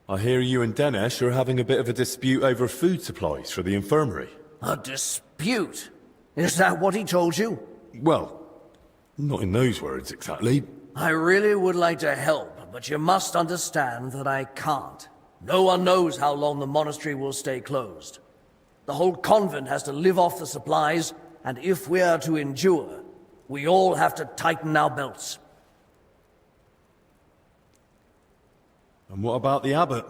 I hear you and Dinesh are having a bit of a dispute over food supplies for the infirmary. A dispute? Is that what he told you? Well, not in those words exactly. I really would like to help, but you must understand that I can't. No one knows how long the monastery will stay closed. The whole convent has to live off the supplies, and if we are to endure, we all have to tighten our belts. And what about the abbot?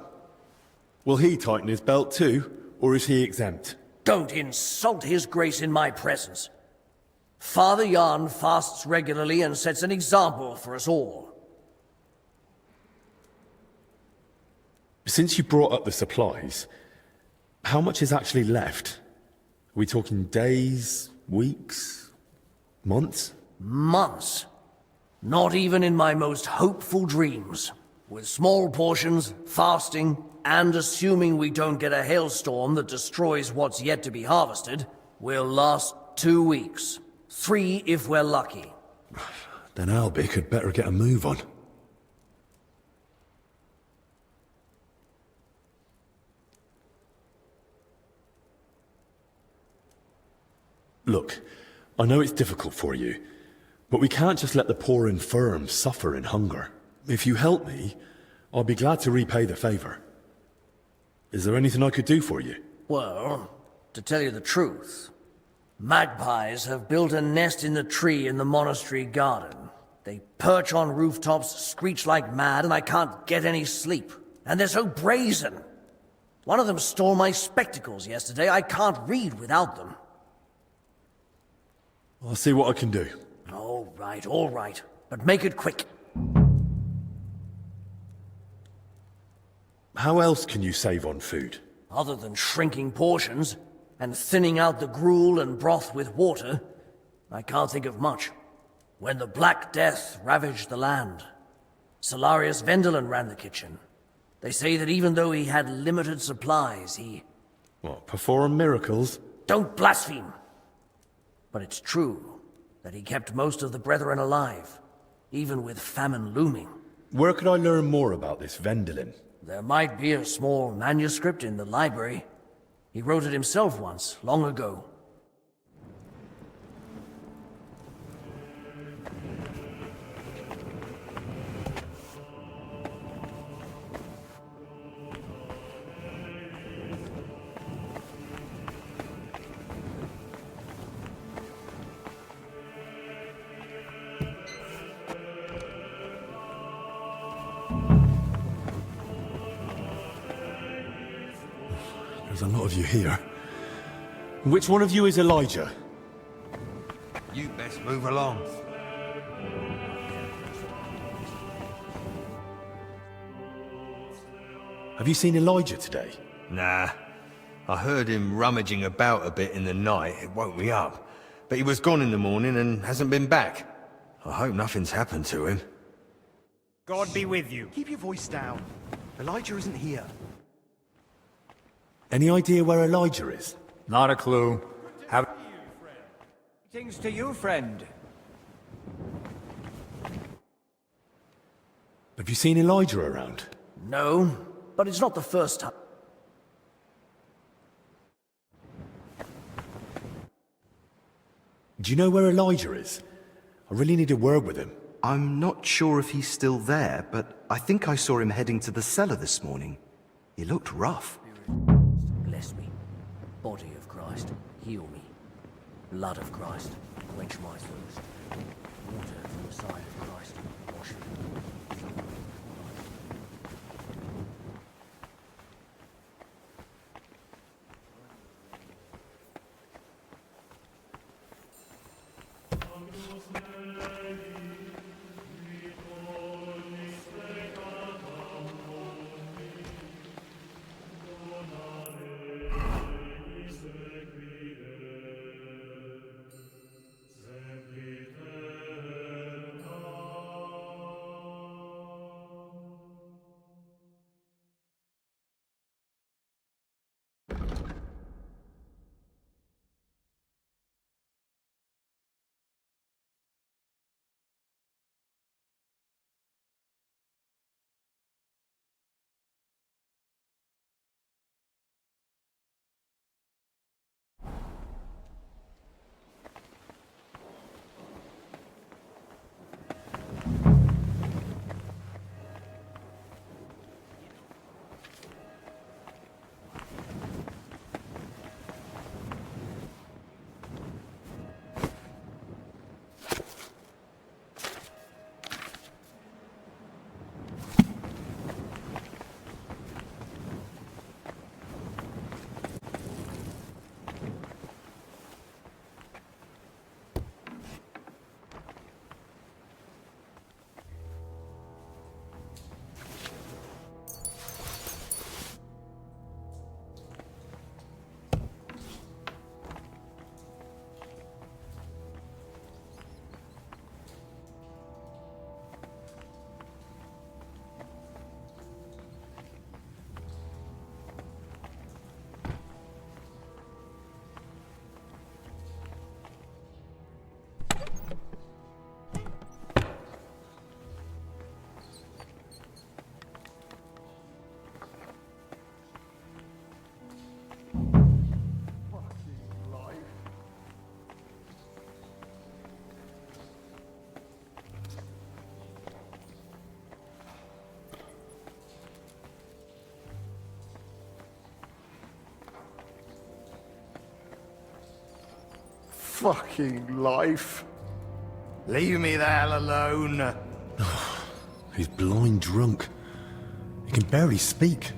Will he tighten his belt too, or is he exempt? Don't insult his grace in my presence. Father Jan fasts regularly and sets an example for us all. Since you brought up the supplies, how much is actually left? Are we talking days, weeks, months? Months. Not even in my most hopeful dreams. With small portions, fasting, and assuming we don't get a hailstorm that destroys what's yet to be harvested, we'll last 2 weeks. 3 if we're lucky. Then Albic had better get a move on. Look, I know it's difficult for you, but we can't just let the poor infirm suffer in hunger. If you help me, I'll be glad to repay the favor. Is there anything I could do for you? Well, to tell you the truth, magpies have built a nest in the tree in the monastery garden. They perch on rooftops, screech like mad, and I can't get any sleep. And they're so brazen. One of them stole my spectacles yesterday. I can't read without them. I'll see what I can do. All right. But make it quick. How else can you save on food? Other than shrinking portions and thinning out the gruel and broth with water, I can't think of much. When the Black Death ravaged the land, Solarius Vendelin ran the kitchen. They say that even though he had limited supplies, he... What, perform miracles? Don't blaspheme! But it's true that he kept most of the brethren alive, even with famine looming. Where could I learn more about this Vendelin? There might be a small manuscript in the library. He wrote it himself once, long ago. There's a lot of you here. Which one of you is Elijah? You best move along. Have you seen Elijah today? Nah. I heard him rummaging about a bit in the night. It woke me up. But he was gone in the morning and hasn't been back. I hope nothing's happened to him. God be with you. Keep your voice down. Elijah isn't here. Any idea where Elijah is? Not a clue. Greetings to you, friend. Have you seen Elijah around? No, but it's not the first time. Do you know where Elijah is? I really need a word with him. I'm not sure if he's still there, but I think I saw him heading to the cellar this morning. He looked rough. Bless me. Body of Christ, heal me. Blood of Christ, quench my thirst. Water from the side of Christ, wash me. fucking life. Leave me the hell alone. He's blind drunk. He can barely speak.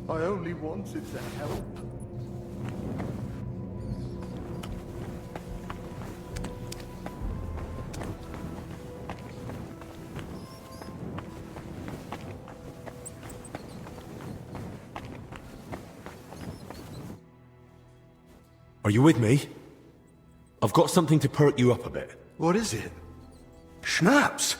I only wanted to help. Are you with me? I've got something to perk you up a bit. What is it? Schnapps!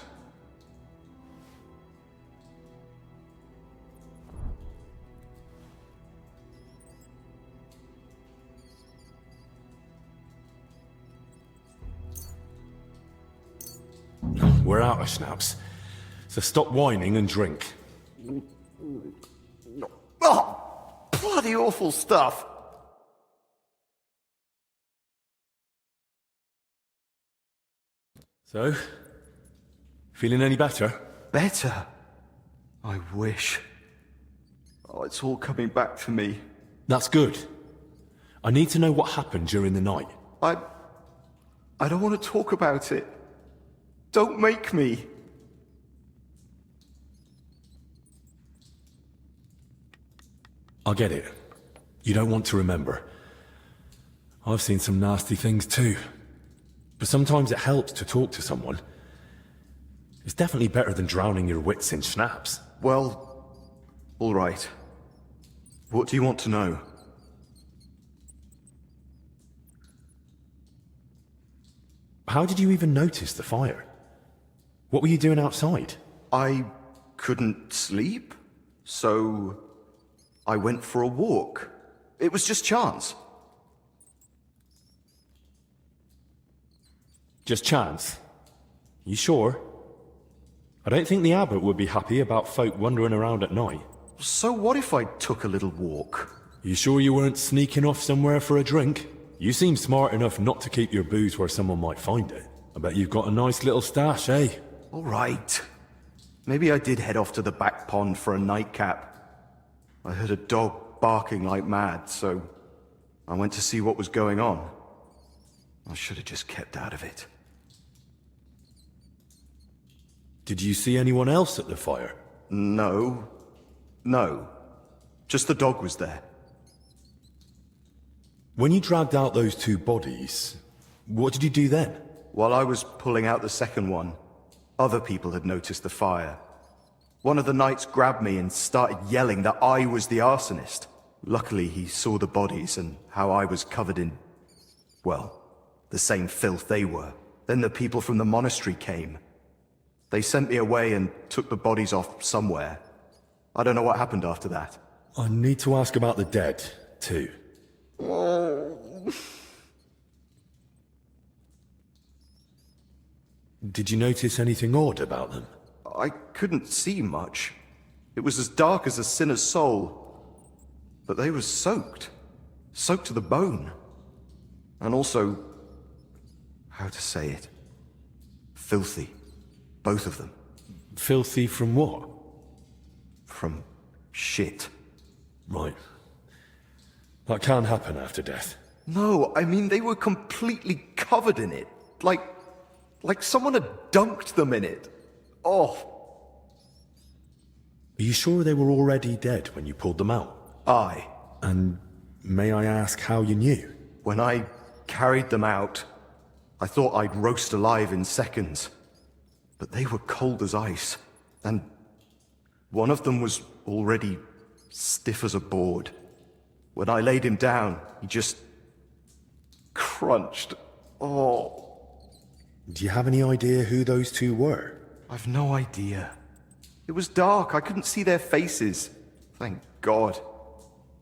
We're out of schnapps. So stop whining and drink. Oh, bloody awful stuff! So, feeling any better? Better? I wish. Oh, it's all coming back to me. That's good. I need to know what happened during the night. I don't want to talk about it. Don't make me. I get it. You don't want to remember. I've seen some nasty things too. But sometimes it helps to talk to someone. It's definitely better than drowning your wits in schnapps. Well, all right. What do you want to know? How did you even notice the fire? What were you doing outside? I couldn't sleep, so I went for a walk. It was just chance. Just chance? You sure? I don't think the abbot would be happy about folk wandering around at night. So what if I took a little walk? You sure you weren't sneaking off somewhere for a drink? You seem smart enough not to keep your booze where someone might find it. I bet you've got a nice little stash, eh? All right. Maybe I did head off to the back pond for a nightcap. I heard a dog barking like mad, so I went to see what was going on. I should have just kept out of it. Did you see anyone else at the fire? No. Just the dog was there. When you dragged out those two bodies, what did you do then? While I was pulling out the second one, other people had noticed the fire. One of the knights grabbed me and started yelling that I was the arsonist. Luckily, he saw the bodies and how I was covered in, well, the same filth they were. Then the people from the monastery came. They sent me away and took the bodies off somewhere. I don't know what happened after that. I need to ask about the dead, too. Did you notice anything odd about them? I couldn't see much. It was as dark as a sinner's soul. But they were soaked. Soaked to the bone. And also, how to say it? Filthy. Both of them. Filthy from what? From shit. Right. That can happen after death. No, I mean they were completely covered in it. Like someone had dunked them in it. Oh. Are you sure they were already dead when you pulled them out? Aye. And may I ask how you knew? When I carried them out, I thought I'd roast alive in seconds. But they were cold as ice. And one of them was already stiff as a board. When I laid him down, he just crunched. Oh. Do you have any idea who those two were? I've no idea. It was dark. I couldn't see their faces. Thank God.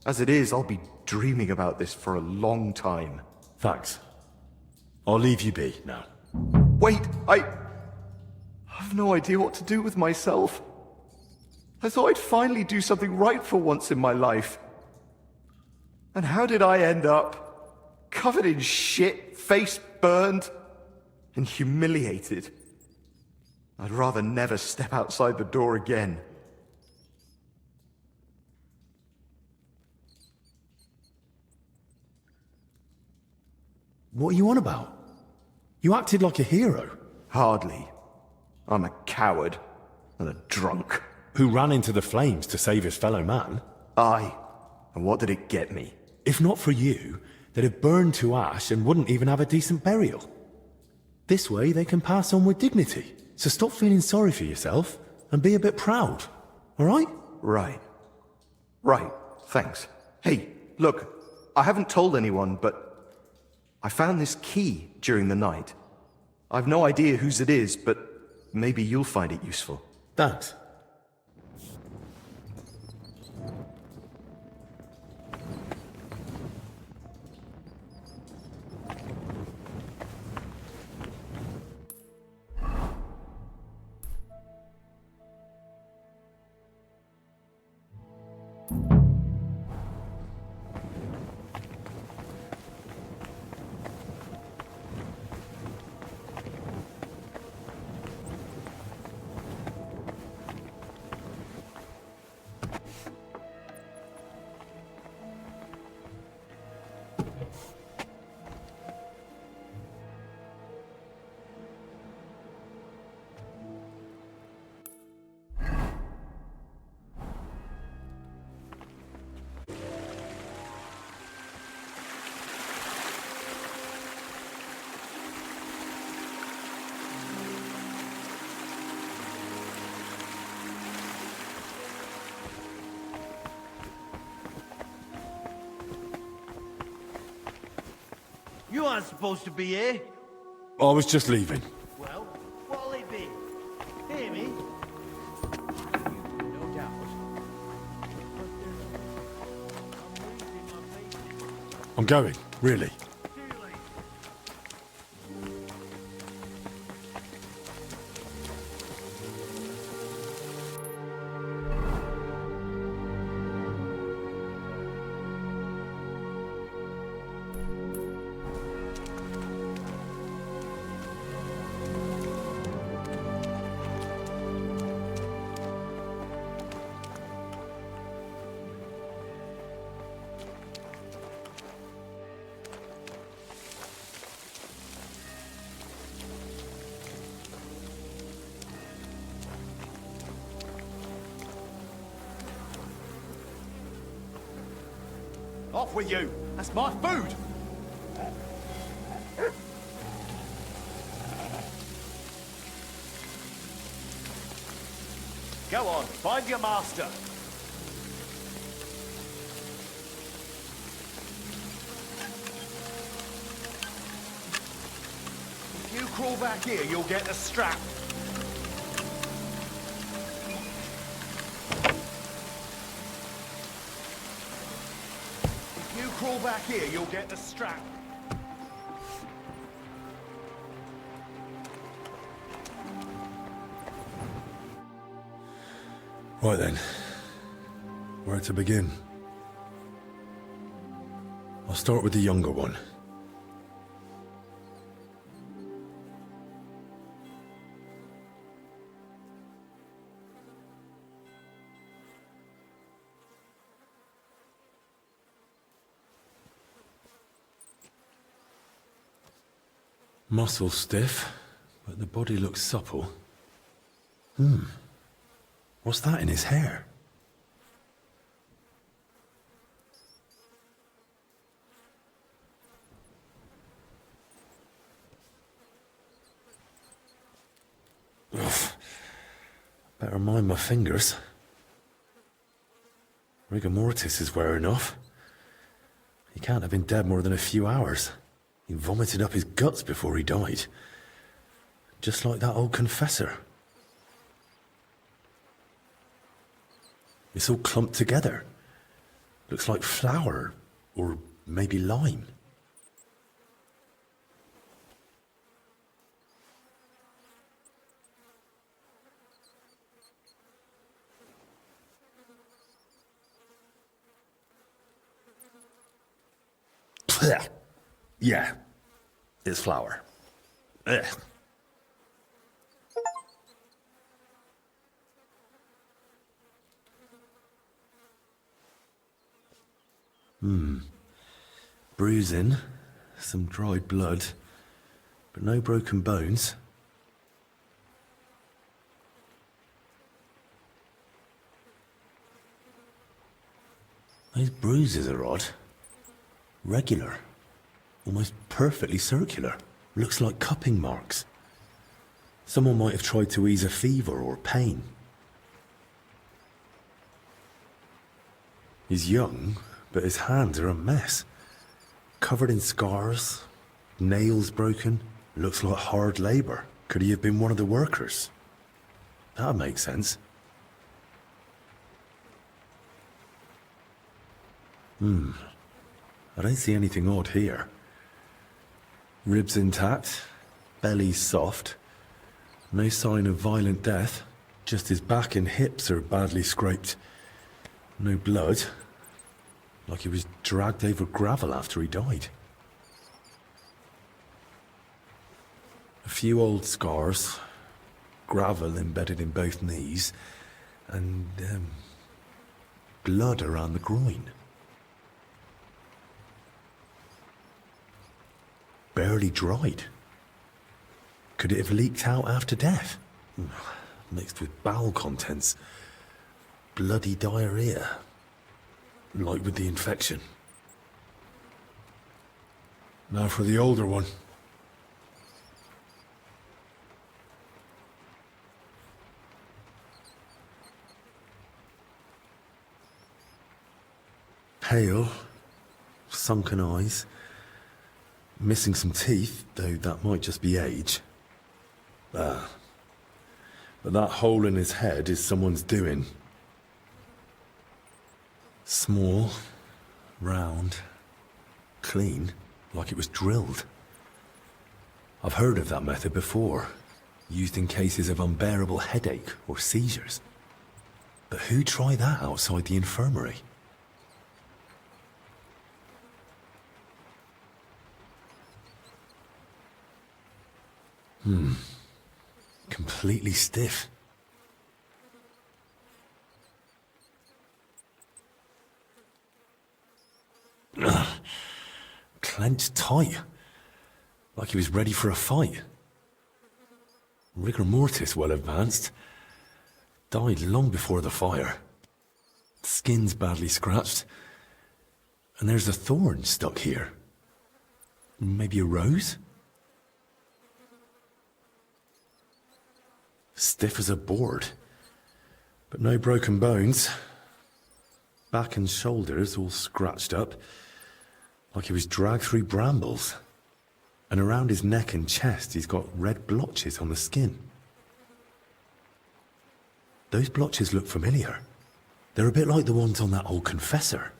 As it is, I'll be dreaming about this for a long time. Thanks. I'll leave you be now. Wait, I've no idea what to do with myself. I thought I'd finally do something right for once in my life. And how did I end up? Covered in shit, face burned, and humiliated. I'd rather never step outside the door again. What are you on about? You acted like a hero. Hardly. I'm a coward and a drunk. Who ran into the flames to save his fellow man. Aye. And what did it get me? If not for you, they'd have burned to ash and wouldn't even have a decent burial. This way they can pass on with dignity. So stop feeling sorry for yourself and be a bit proud, alright? Right. Right. Thanks. Hey, look, I haven't told anyone, but I found this key during the night. I've no idea whose it is, but maybe you'll find it useful. Thanks. You aren't supposed to be here. I was just leaving. Well, what'll it be? Hear me? No doubt. I'm going, really. Off with you! That's my food! Go on, find your master. If you crawl back here, you'll get the strap. If you crawl back here, you'll get the strap. Right then. Where to begin? I'll start with the younger one. Muscle stiff, but the body looks supple. What's that in his hair? Ugh. Better mind my fingers. Rigor mortis is wearing off. He can't have been dead more than a few hours. He vomited up his guts before he died. Just like that old confessor. It's all clumped together. Looks like flour, or maybe lime. Yeah, it's flour. Ugh. Bruising, some dried blood, but no broken bones. Those bruises are odd. Regular. Almost perfectly circular. Looks like cupping marks. Someone might have tried to ease a fever or pain. He's young, but his hands are a mess. Covered in scars, nails broken, looks like hard labor. Could he have been one of the workers? That makes sense. I don't see anything odd here. Ribs intact, belly soft. No sign of violent death. Just his back and hips are badly scraped. No blood. Like he was dragged over gravel after he died. A few old scars. Gravel embedded in both knees. And, blood around the groin. Barely dried. Could it have leaked out after death? Mixed with bowel contents. Bloody diarrhea. Like with the infection. Now for the older one. Pale. Sunken eyes. Missing some teeth, though that might just be age. But that hole in his head is someone's doing. Small, round, clean, like it was drilled. I've heard of that method before, used in cases of unbearable headache or seizures. But who'd try that outside the infirmary? Completely stiff. Clenched tight. Like he was ready for a fight. Rigor mortis well advanced. Died long before the fire. Skin's badly scratched. And there's a thorn stuck here. Maybe a rose? Stiff as a board. But no broken bones. Back and shoulders all scratched up. Like he was dragged through brambles. And around his neck and chest he's got red blotches on the skin. Those blotches look familiar. They're a bit like the ones on that old confessor.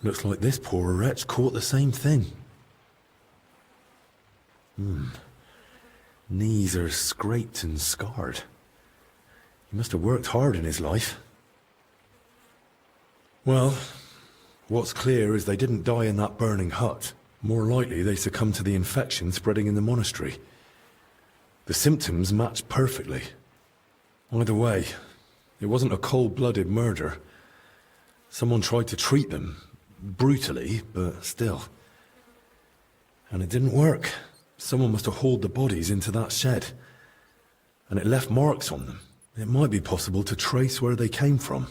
Looks like this poor wretch caught the same thing. Knees are scraped and scarred. He must have worked hard in his life. Well, what's clear is they didn't die in that burning hut. More likely they succumbed to the infection spreading in the monastery. The symptoms match perfectly. Either way, it wasn't a cold-blooded murder. Someone tried to treat them, brutally, but still. And it didn't work. Someone must have hauled the bodies into that shed. And it left marks on them. It might be possible to trace where they came from.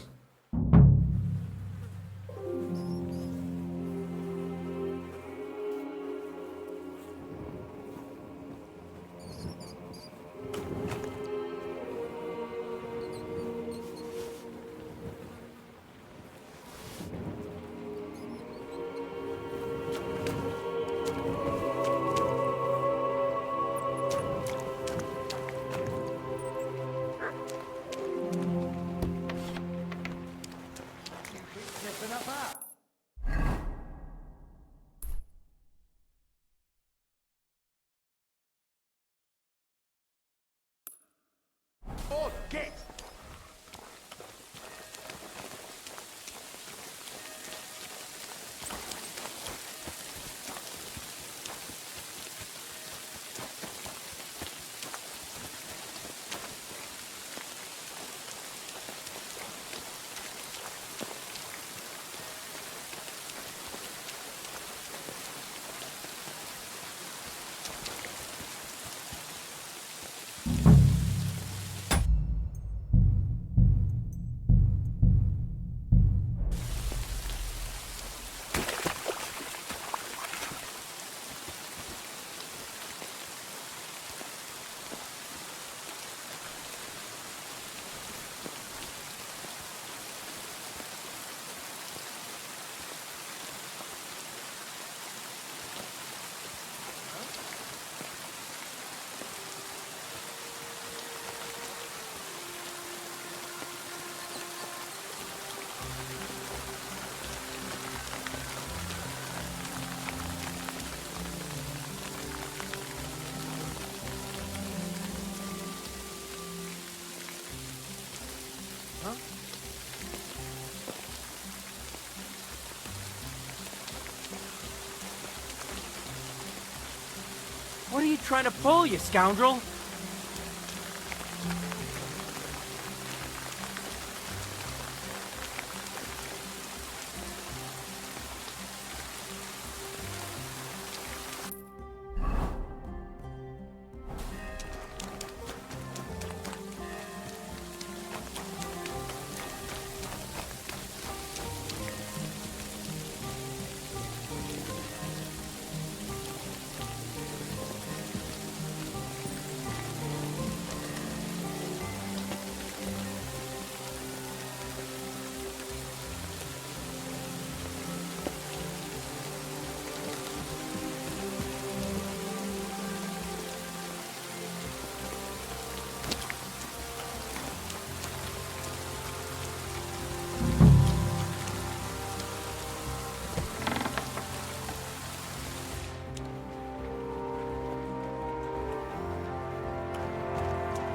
trying to pull, you scoundrel?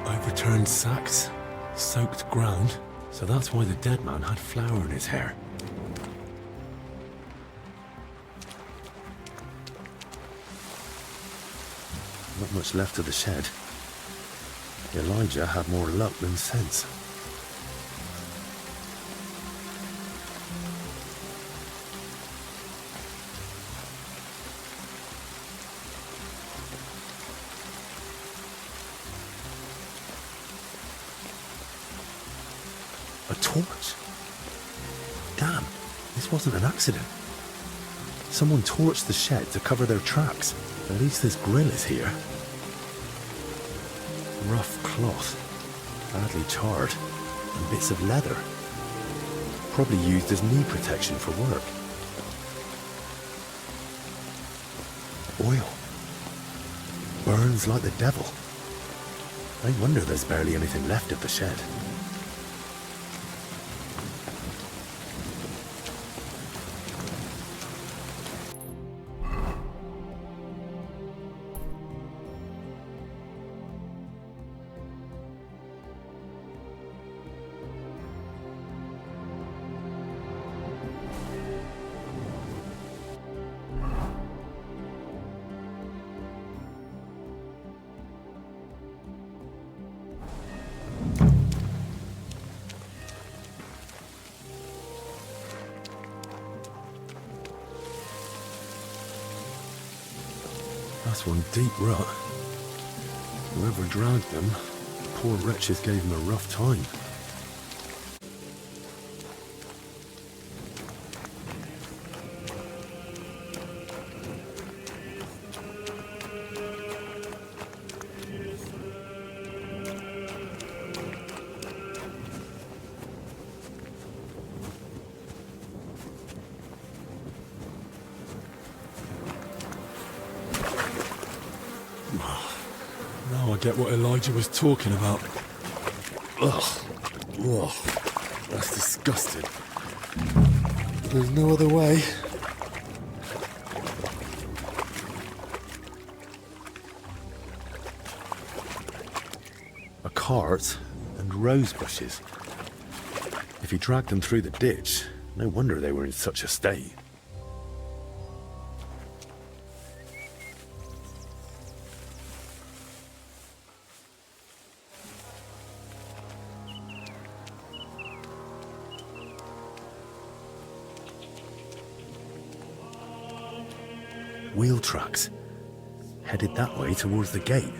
Overturned sacks, soaked ground, so that's why the dead man had flour in his hair. Not much left of the shed. Elijah had more luck than sense. A torch? Damn, this wasn't an accident. Someone torched the shed to cover their tracks. At least this grill is here. Rough cloth, badly charred, and bits of leather. Probably used as knee protection for work. Oil. Burns like the devil. No wonder there's barely anything left of the shed. That's one deep rut. Whoever dragged them, poor wretches gave him a rough time. Now I get what Elijah was talking about. Ugh. Ugh. That's disgusting. There's no other way. A cart and rose bushes. If he dragged them through the ditch, no wonder they were in such a state. Wheel tracks, headed that way towards the gate.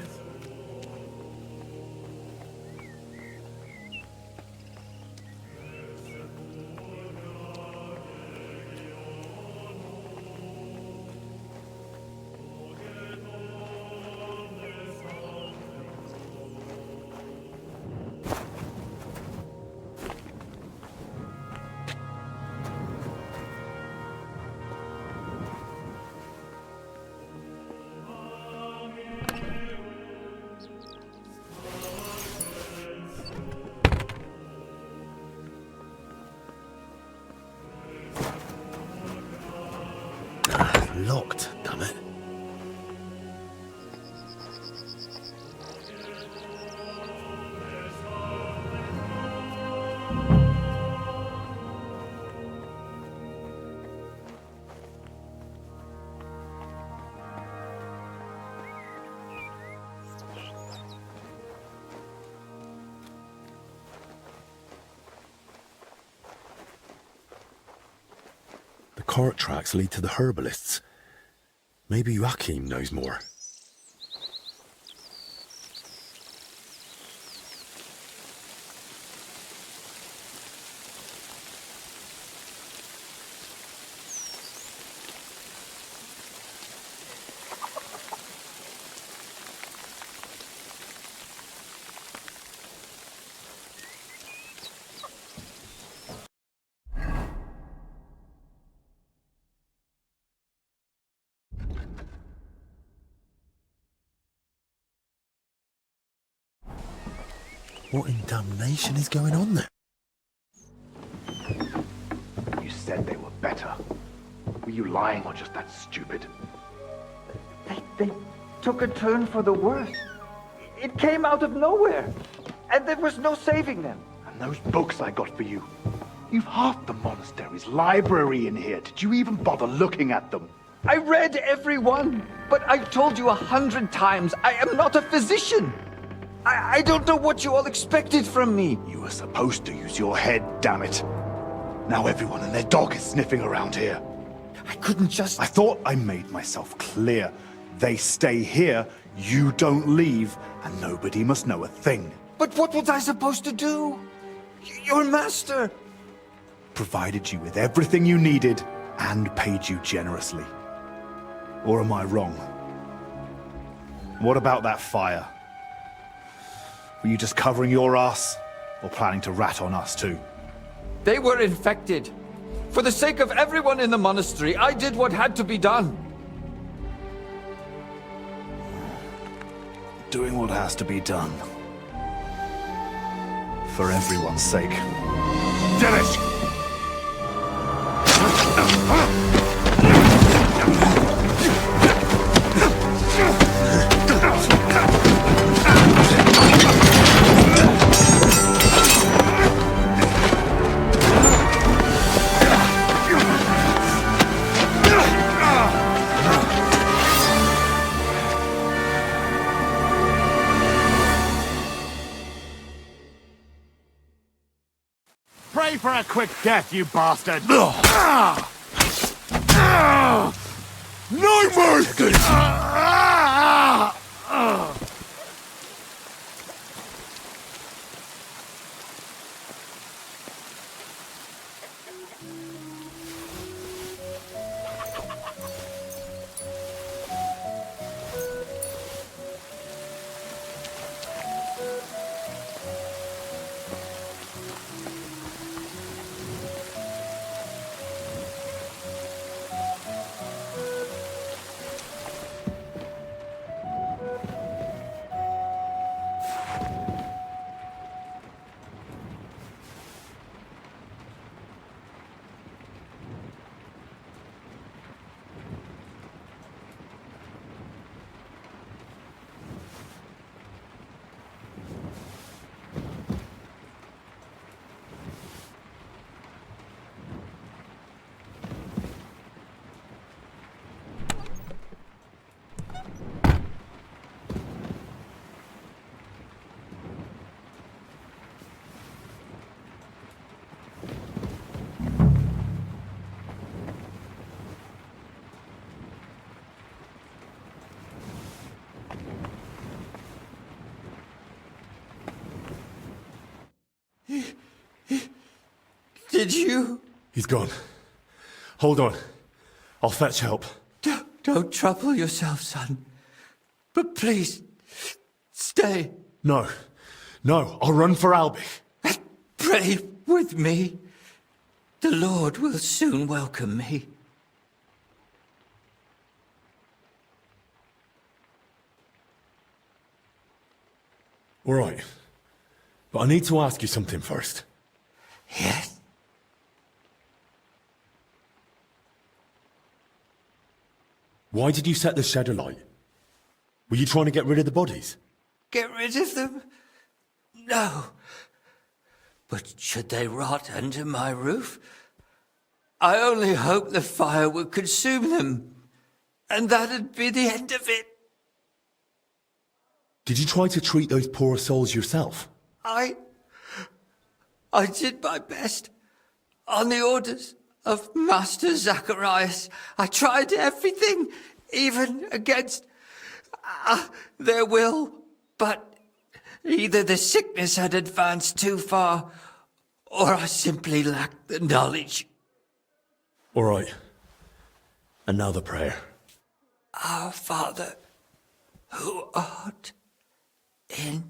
Locked, damn it. cart tracks lead to the herbalists. Maybe Joachim knows more. What in damnation is going on there? You said they were better. Were you lying or just that stupid? They took a turn for the worse. It came out of nowhere, and there was no saving them. And those books I got for you. You've half the monastery's library in here. Did you even bother looking at them? I read every one, but I've told you 100 times, I am not a physician. I don't know what you all expected from me. You were supposed to use your head, damn it. Now everyone and their dog is sniffing around here. I couldn't just... I thought I made myself clear. They stay here, you don't leave, and nobody must know a thing. But what was I supposed to do? Your master... Provided you with everything you needed, and paid you generously. Or am I wrong? What about that fire? Were you just covering your ass, or planning to rat on us too? They were infected. For the sake of everyone in the monastery, I did what had to be done. Doing what has to be done. For everyone's sake. Finish! Pray for a quick death, you bastard! No mercy! Did you? He's gone. Hold on. I'll fetch help. Don't trouble yourself, son. But please, stay. No. No, I'll run for Albie. Pray with me. The Lord will soon welcome me. All right. But I need to ask you something first. Yes? Why did you set the shed alight? Were you trying to get rid of the bodies? Get rid of them? No. But should they rot under my roof? I only hoped the fire would consume them, and that'd be the end of it. Did you try to treat those poor souls yourself? I did my best, on the orders of Master Zacharias. I tried everything, even against their will, but either the sickness had advanced too far, or I simply lacked the knowledge. All right. And now the prayer. Our Father, who art in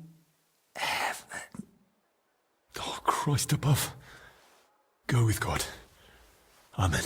heaven. Oh, Christ above. Go with God. Amen.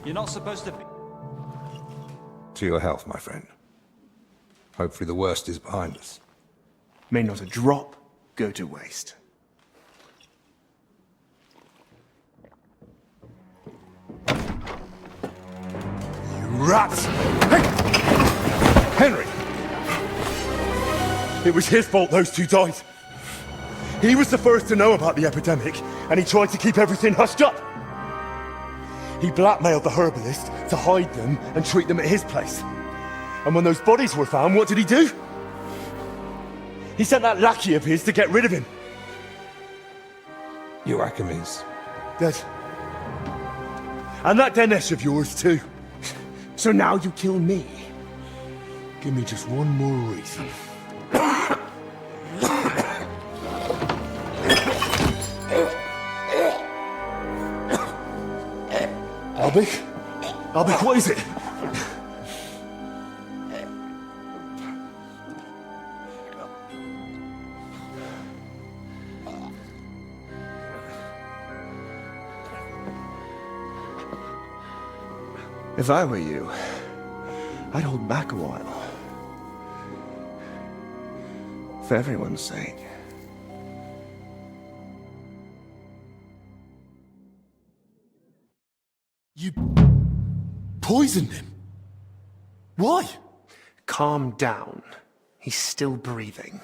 You're not supposed to be... To your health, my friend. Hopefully the worst is behind us. May not a drop go to waste. You rats! Henry! It was his fault those two died. He was the first to know about the epidemic, and he tried to keep everything hushed up. He blackmailed the herbalist to hide them and treat them at his place. And when those bodies were found, what did he do? He sent that lackey of his to get rid of him. Joachim's Dead. And that Dinesh of yours too. So now you kill me. Give me just one more reason. Albik, what is it? If I were you, I'd hold back a while. For everyone's sake. You poisoned him? Why? Calm down. He's still breathing.